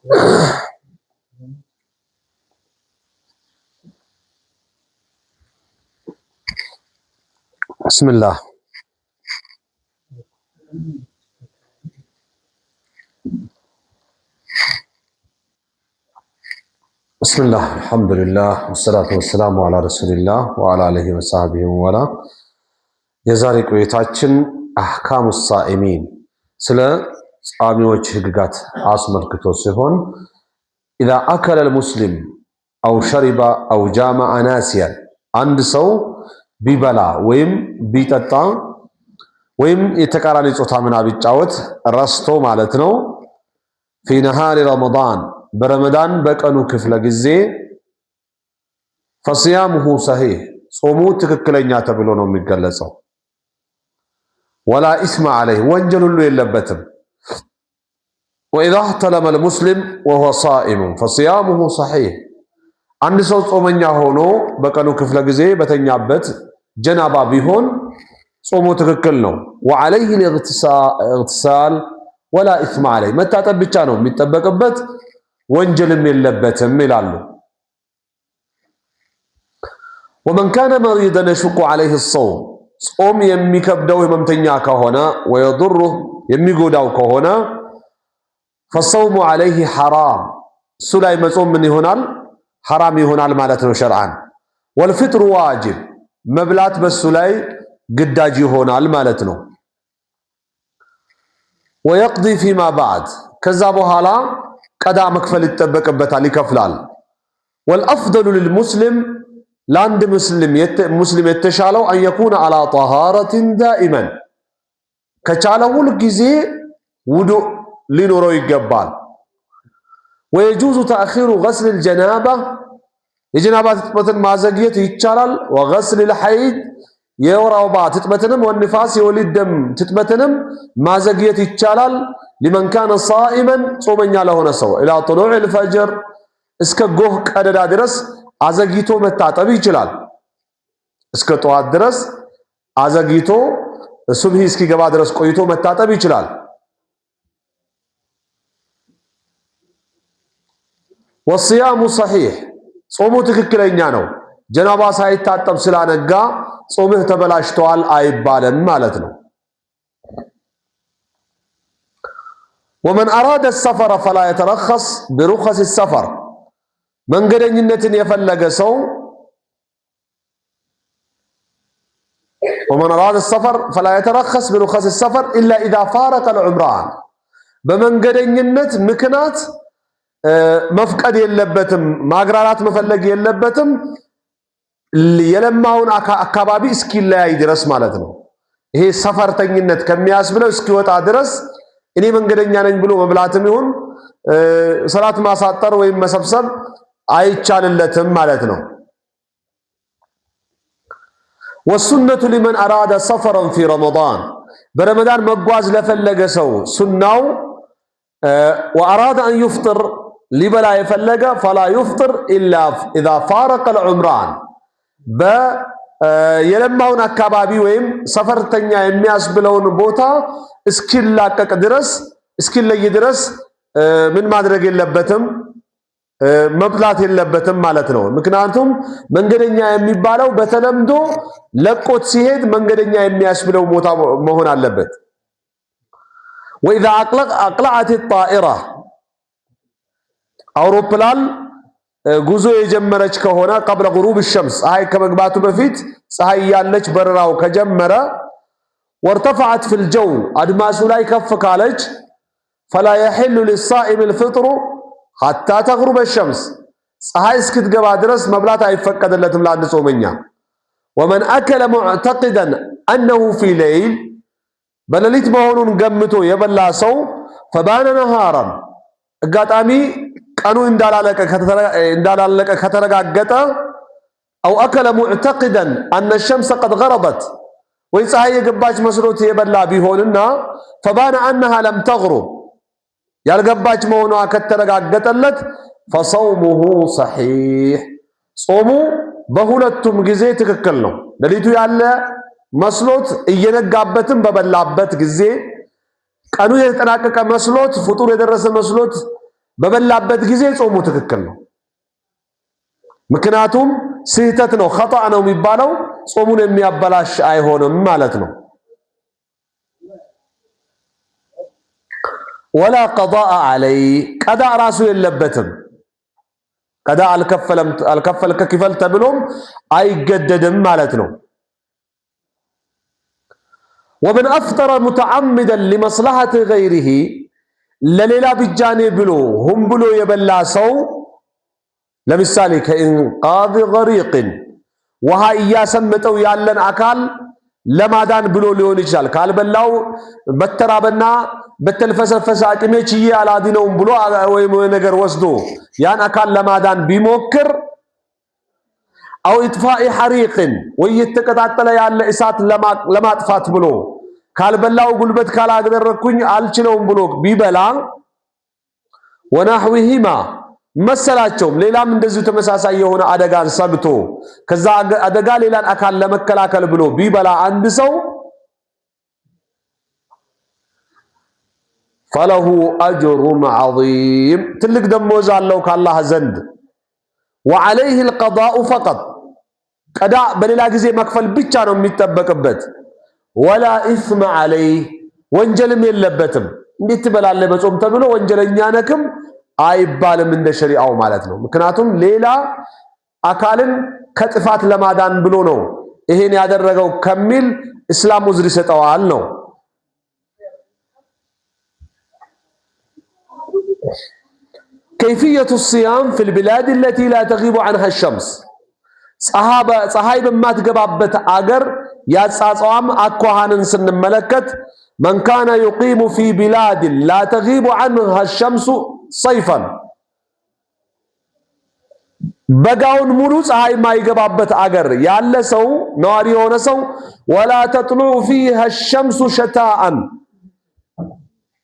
بسم الله. بسم الله الحمد لله والصلاة والسلام على رسول الله وعلى آله وصحبه ولا የዛሬ ቆይታችን አህካሙ ሳኢሚን ስለ ጻሚዎች ህግጋት አስመልክቶ ሲሆን إذا أكل المسلم أو شرب أو جامع ناسيا አንድ ሰው ቢበላ ወይም ቢጠጣ ወይም የተቃራኒ ጾታ ምና ቢጫወት ረስቶ ማለት ነው في نهار رمضان برمضان በቀኑ ክፍለ ጊዜ فصيامه صحيح ጾሙ ትክክለኛ ተብሎ ነው የሚገለጸው ولا إثم عليه ወንጀል ሁሉ የለበትም وإذا احتلم المسلم وهو صائم فصيامه صحيح አንድ ሰው ጾመኛ ሆኖ በቀኑ ክፍለ ጊዜ በተኛበት ጀናባ ቢሆን ጾሙ ትክክል ነው وعليه الاغتسال ولا إثم عليه መታጠብ ብቻ ነው የሚጠበቅበት ወንጀልም የለበትም ይላሉ ومن كان مريضا يشق عليه الصوم ጾም የሚከብደው ህመምተኛ ከሆነ ويضره የሚጎዳው ከሆነ فالصوم عليه حرام እሱ ላይ መጾም ምን ይሆናል حرام ይሆናል ማለት ነው ሸርዓን والفطر واجب መብላት በሱ ላይ ግዳጅ ይሆናል ማለት ነው ويقضي فيما بعد ከዛ በኋላ ቀዳ መክፈል ይጠበቅበታል ይከፍላል والافضل للمسلم لاند مسلم የተሻለው ان يكون على طهارة دائما ከቻለ ሁሉ ጊዜ ውዱእ ሊኖረው ይገባል ويجوز تأخير غسل الجنابة የጀናባ ትጥበትን ማዘግየት ይቻላል وغسل الحيض የወር አበባ ትጥበትንም والنفاس የወሊድ ደም ትጥበትንም ማዘግየት ይቻላል لمن كان صائما ጾመኛ ለሆነ ሰው الى طلوع الفجر እስከ ጎህ ቀደዳ ድረስ አዘግይቶ መታጠብ ይችላል እስከ ጠዋት ድረስ አዘግይቶ ሱብሂ እስኪገባ ድረስ ቆይቶ መታጠብ ይችላል والصيام صحيح ጾሙ ትክክለኛ ነው ጀናባ ሳይታጠብ ስላነጋ ጾምህ ተበላሽቷል አይባልም ማለት ነው ومن أراد السفر فلا يترخص برخص السفر መንገደኝነትን የፈለገ ሰው ومن أراد السفر فلا يترخص برخص السفر إلا إذا فارق العمران በመንገደኝነት ምክንያት መፍቀድ የለበትም ማግራራት መፈለግ የለበትም የለማውን አካባቢ እስኪለያይ ድረስ ማለት ነው ይሄ ሰፈርተኝነት ከሚያስብለው እስኪወጣ ድረስ እኔ መንገደኛ ነኝ ብሎ መብላትም ይሁን ሰላት ማሳጠር ወይም መሰብሰብ አይቻልለትም ማለት ነው والسنة لمن أراد سفرا في رمضان برمضان مጓዝ ለፈለገ ሰው ሱናው وأراد أن يفطر ሊበላ የፈለገ فلا يفطر إلا إذا فارق العمران የለማውን አካባቢ ወይም ሰፈርተኛ የሚያስብለውን ቦታ እስኪላቀቅ ድረስ እስኪለይ ድረስ ምን ማድረግ የለበትም መብላት የለበትም ማለት ነው ምክንያቱም መንገደኛ የሚባለው በተለምዶ ለቆት ሲሄድ መንገደኛ የሚያስብለው ቦታ መሆን አለበት وإذا أقلعت الطائرة አውሮፕላን ጉዞ የጀመረች ከሆነ قبل غروب الشمس ፀሐይ ከመግባቱ በፊት ፀሐይ ያለች በረራው ከጀመረ وارتفعت في الجو አድማሱ ላይ ከፍ ካለች فلا يحل للصائم الفطر حتى تغرب الشمس ፀሐይ እስክትገባ ድረስ መብላት አይፈቀድለትም ለአንድ ጾመኛ ومن أكل معتقدا أنه في ليل በሌሊት መሆኑን ገምቶ የበላ ሰው فبان نهارا አጋጣሚ ቀኑ እንዳላለቀ ከተረጋገጠ أو أكل معتقدا أن الشمس قد غربت ወይ ፀሐይ የገባች መስሎት የበላ ቢሆንና فبان أنها لم تغرب ያልገባች መሆኗ ከተረጋገጠለት فصومه صحيح ጾሙ በሁለቱም ጊዜ ትክክል ነው ሌሊቱ ያለ መስሎት እየነጋበትም በበላበት ጊዜ ቀኑ የተጠናቀቀ መስሎት ፍጡር የደረሰ መስሎት በበላበት ጊዜ ጾሙ ትክክል ነው። ምክንያቱም ስህተት ነው ኸጣእ ነው የሚባለው ጾሙን የሚያበላሽ አይሆንም ማለት ነው። ወላ ቀዳእ ዐለይ ቀዳእ ራሱ የለበትም። ቀዳእ አልከፈልከ ክፈል ተብሎም አይገደድም ማለት ነው። ወመን አፍጠረ ሙተዓምደን ሊመስለሐት ገይሪሂ ለሌላ ብጃኔ ብሎ ሁም ብሎ የበላ ሰው ለምሳሌ ከኢንቃዝ ገሪቅን ውሃ እያሰመጠው ያለን አካል ለማዳን ብሎ ሊሆን ይችላል። ካልበላው በተራበና በተልፈሰፈሰ አቅሜ ችዬ አላድነውም ብሎ ወይም ነገር ወስዶ ያን አካል ለማዳን ቢሞክር አው ኢጥፋኢ ሐሪቅን ወይ የተቀጣጠለ ያለ እሳት ለማጥፋት ብሎ ካልበላው ጉልበት ካላደረኩኝ አልችለውም ብሎ ቢበላ ወናህዊሂማ መሰላቸውም ሌላም እንደዚሁ ተመሳሳይ የሆነ አደጋን ሰምቶ ከዛ አደጋ ሌላን አካል ለመከላከል ብሎ ቢበላ አንድ ሰው ፈለሁ አጅሩን ዐዚም ትልቅ ደሞዝ አለው ከአላህ ዘንድ። ወዐለይሂ አልቀዳኡ ፈቀጥ ቀዳእ በሌላ ጊዜ መክፈል ብቻ ነው የሚጠበቅበት። ወላ ኢስመ ዐለይህ ወንጀልም የለበትም። እንዴት ትበላለህ በጾም ተብሎ ወንጀለኛ ነክም አይባልም እንደ ሸሪዓው ማለት ነው። ምክንያቱም ሌላ አካልን ከጥፋት ለማዳን ብሎ ነው ይሄን ያደረገው ከሚል እስላም ዑዝር ይሰጠዋል ነው። ከይፍየቱ ሲያም ፊል ቢላድ አለቲ ላ ተጊቡ ዐንሃ ሸምስ ፀሐይ በማትገባበት አገር ያጻጻም አኳሃንን ስንመለከት መን ካነ ዩቂሙ ፊ ቢላድ ላ ተጊቡ ዐንሃ ሸምሱ ሰይፈን በጋውን ሙሉ ፀሐይ ማይገባበት አገር ያለ ሰው ነዋሪ የሆነ ሰው ወላ ተጥሉዑ ፊሃ ሸምሱ ሸታአን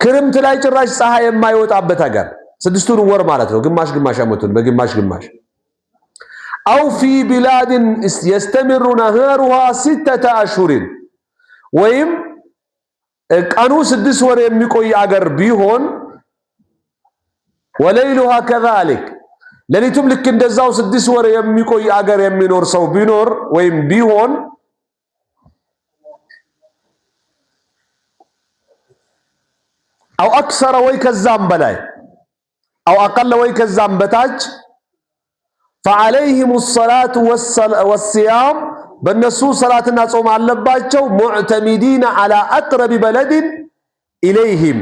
ክርምት ላይ ጭራሽ ፀሐይ የማይወጣበት አገር ስድስቱን ወር ማለት ነው። ግማሽ ግማሽ ዓመቱን በግማሽ ግማሽ አው ፊ ቢላድን የስተምሩ ነሃሩሃ ሲተተ አሽሁሪን ወይም ቀኑ 6 ወር የሚቆይ አገር ቢሆን ወለይሉሃ ከዛሊክ ሌሊቱም ልክ እንደዛው 6 ወር የሚቆይ አገር የሚኖር ሰው ቢኖር ወይም ቢሆን አው አክሰረ ወይ ከዛም በላይ አው አቀለ ወይ ከዛም በታች فعليهم الصلاة والصيام በእነሱ ሰላትና ጾም አለባቸው። ሙዕተሚዲን አላ አቅረቢ በለድን ኢለይሂም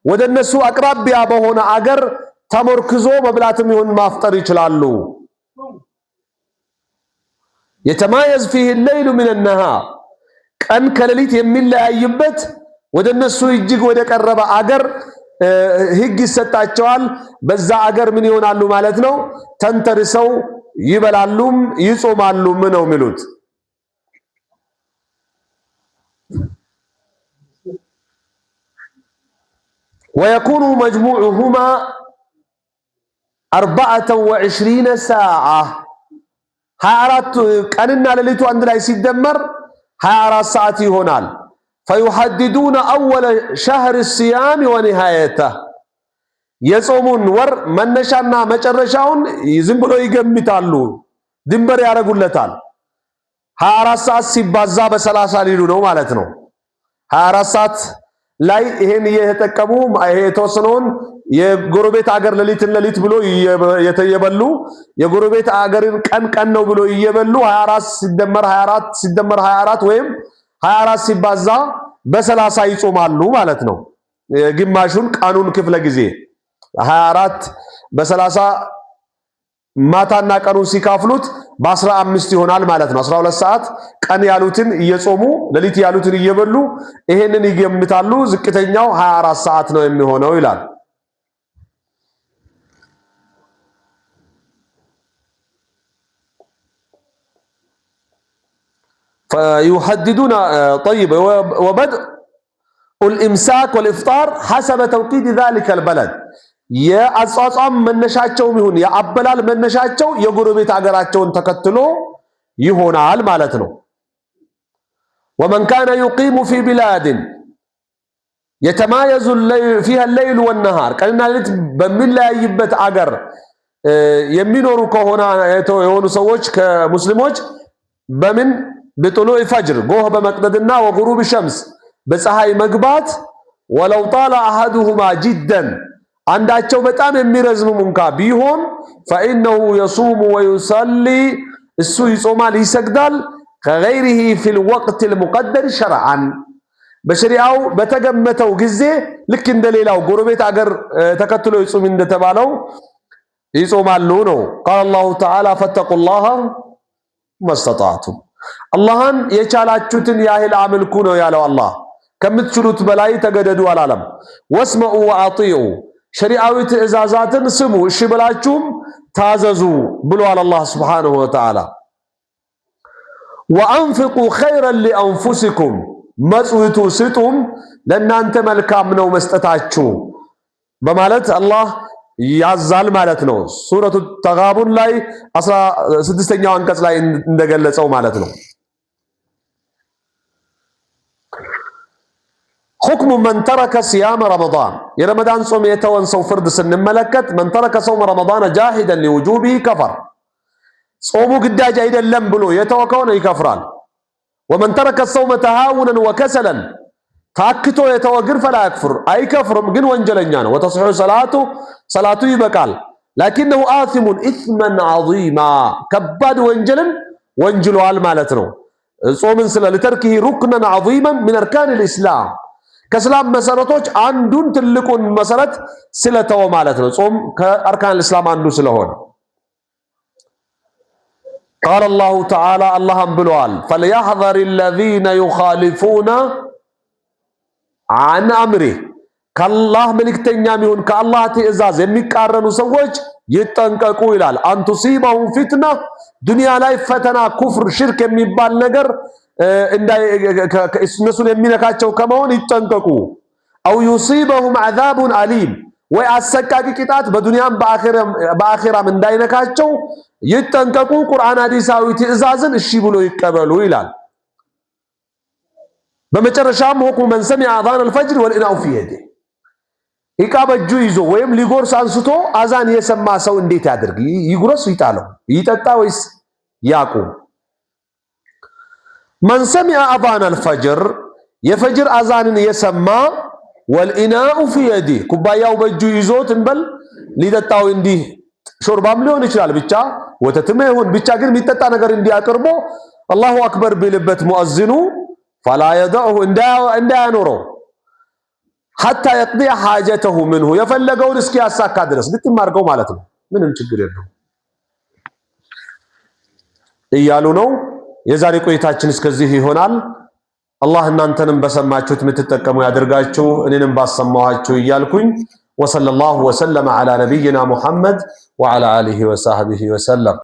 ወደ እነሱ አቅራቢያ በሆነ አገር ተመርክዞ መብላትም ይሁን ማፍጠር ይችላሉ። የተማየዝ ፊህ الليل من النهار ቀን ከሌሊት የሚለያይበት ወደ እነሱ እጅግ ወደ ቀረበ አገር ህግ ይሰጣቸዋል። በዛ አገር ምን ይሆናሉ ማለት ነው? ተንተርሰው ይበላሉም ይጾማሉም ነው የሚሉት። ويكون مجموعهما 24 ساعة 24 ቀንና ሌሊቱ አንድ ላይ ሲደመር 24 ሰዓት ይሆናል። فيحددون أول شهر الصيام ونهايته የጾሙን ወር መነሻና መጨረሻውን ዝም ብሎ ይገምታሉ፣ ድንበር ያረጉለታል። 24 ሰዓት ሲባዛ በ30 ሊሉ ነው ማለት ነው። 24 ሰዓት ላይ ይሄን እየተጠቀሙ ይሄ የተወሰነውን የጎረቤት አገር ሌሊትን ሌሊት ብሎ የተየበሉ የጎረቤት አገርን ቀን ቀን ነው ብሎ እየበሉ 24 ሲደመር 24 ሲደመር 24 ወይም 24 ሲባዛ በ30 ይጾማሉ ማለት ነው። ግማሹን ቀኑን ክፍለ ጊዜ 24 በ30 ማታና ቀኑን ሲካፍሉት በ15 ይሆናል ማለት ነው። 12 ሰዓት ቀን ያሉትን እየጾሙ ሌሊት ያሉትን እየበሉ ይሄንን ይገምታሉ። ዝቅተኛው 24 ሰዓት ነው የሚሆነው ይላል። فيحددون طيب وبدء الامساك والافطار حسب توقيت ذلك البلد የአጻጻም መነሻቸውም ይሁን የአበላል መነሻቸው የጎረቤት አገራቸውን ተከትሎ ይሆናል ማለት ነው። ومن كان يقيم في بلاد የተማየዙ ፊሃ الليل والنهار ቀንና ሌሊት በሚለያይበት አገር የሚኖሩ ከሆነ የሆኑ ሰዎች ከሙስሊሞች በምን بطلوع فجر ጎህ በመቅደድና وغروب الشمس በፀሐይ መግባት ولو طال احدهما جدا አንዳቸው በጣም የሚረዝም እንኳ ቢሆን فانه يصوم ويصلي እሱ ይጾማል ይሰግዳል ከغيره في الوقت المقدر شرعا በሸሪዓው በተገመተው ጊዜ ልክ እንደሌላው ጎረቤት አገር ተከትሎ ይጾም እንደተባለው ይጾማሉ ነው قال الله تعالى فاتقوا الله ما استطعتم አላህን የቻላችሁትን ያህል አምልኩ ነው ያለው አላህ ከምትችሉት በላይ ተገደዱ አላለም ወስመዑ ወአጢዑ ሸሪዓዊ ትእዛዛትን ስሙ እሺ ብላችሁም ታዘዙ ብሏል አላህ Subhanahu Wa Ta'ala وانفقوا خيرا لانفسكم መጽውቱ ስጡም ለናንተ መልካም ነው መስጠታችሁ በማለት አላህ ያዛል ማለት ነው ሱረቱ ተጋቡን ላይ 16ኛው አንቀጽ ላይ እንደገለጸው ማለት ነው حكم من ترك صيام رمضان የረመዳን ጾም የተወን ሰው ፍርድ ስንመለከት من ترك صوم رمضان جاهدا لوجوبه كفر ጾሙ ግዳጅ አይደለም ብሎ የተወከውን ይከፍራል ومن ترك الصوم تهاونا وكسلا ታክቶ የተወግር فلا يكفر አይከፍርም ግን ወንጀለኛ ነው وتصح صلاته ይበቃል لكنه آثم إثما عظيما ከባድ ወንጀልን ወንጅሏል ማለት ነው ጾምን ስለ ለተርኪ ركنا عظيما من أركان الإسلام ከእስላም መሰረቶች አንዱን ትልቁን መሰረት ስለተወ ማለት ነው ጾም ከአርካን الإسلام አንዱ ስለሆነ قال الله تعالى الله بلوال فليحذر الذين يخالفون عن أمره كالله ملكتኛ ሚሆን ከአላህ ትእዛዝ የሚቃረኑ ሰዎች ይጠንቀቁ ይላል أن تصيبهم فتنة ዱንያ ላይ ፈተና ኩፍር ሽርክ የሚባል ነገር እነሱን የሚነካቸው ከመሆን ይጠንቀቁ أو يصيبهم عذاب أليم ወይ አሰቃቂ ቅጣት በዱንያም በአኺራም እንዳይነካቸው ይጠንቀቁ ቁርአን ሐዲሳዊ ትእዛዝን እሺ ብሎ ይቀበሉ ይላል በመጨረሻም ሁክሙ من سمع اذان الفجر والاناء في يده ይቃበጁ ይዞ ወይም ሊጎርስ አንስቶ አዛን የሰማ ሰው እንዴት ያድርግ ይጉረስ ይጣለው ይጠጣ ወይስ ያቁም من سمع اذان الفجر የፈጅር አዛንን የሰማ والاناء في يده ኩባያው በእጁ ይዞት እንበል ሊጠጣው እንዲህ ሾርባም ሊሆን ይችላል ብቻ ወተትም ይሁን ብቻ ግን የሚጠጣ ነገር እንዲያቀርቦ አላሁ አክበር ቢልበት ሙአዚኑ فلا يدعه እንዳያኖረው حتى يقضي حاجته منه የፈለገውን እስኪ ያሳካ ድረስ ግጥም አድርገው ማለት ነው ምንም ችግር የለውም እያሉ ነው የዛሬ ቆይታችን እስከዚህ ይሆናል አላህ እናንተንም በሰማችሁት የምትጠቀሙ ያድርጋችሁ እኔንም ባሰማኋችሁ እያልኩኝ وصلى الله وسلم على نبينا محمد وعلى آله وصحبه وسلم